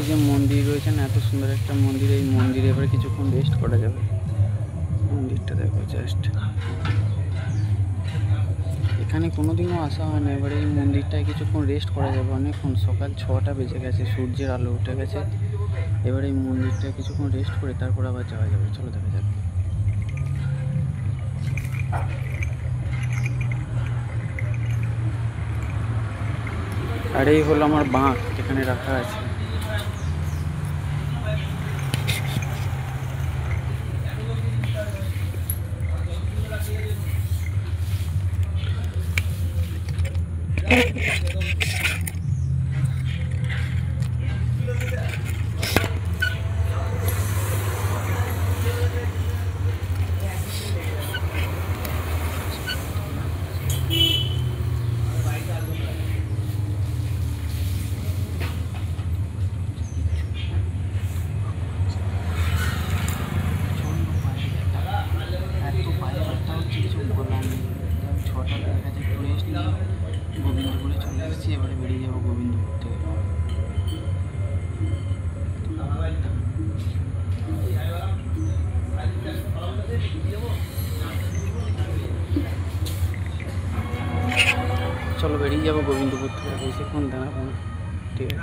এই যে মন্দির রয়েছে না, এত সুন্দর একটা মন্দির, এই মন্দিরে এবারে কিছুক্ষণ রেস্ট করা যাবে। মন্দিরটা দেখো জাস্ট, এখানে কোনোদিনও আসা হয় না। এবারে এই মন্দিরটায় কিছুক্ষণ রেস্ট করা যাবে অনেকক্ষণ। সকাল 6টা বেজে গেছে, সূর্যের আলো উঠে গেছে। এবারে এই মন্দিরটায় কিছুক্ষণ রেস্ট করে তারপর আবার যাওয়া যাবে। চলো দেখা যাক। আর এই হলো আমার বাঁক, এখানে রাখা আছে। এত পায়ে ব্যথা হচ্ছে, কিছু বলার নেই। 6টা বেজে গেছে, একটু রেস্ট নিয়ে গোবিন্দপুরে চলে এসেছি। এবারে বেরিয়ে যাবো গোবিন্দপুর থেকে। চলো বেরিয়ে যাবো গোবিন্দপুর থেকে, বেশিক্ষণ দাঁড়াবো না। ঠিক আছে।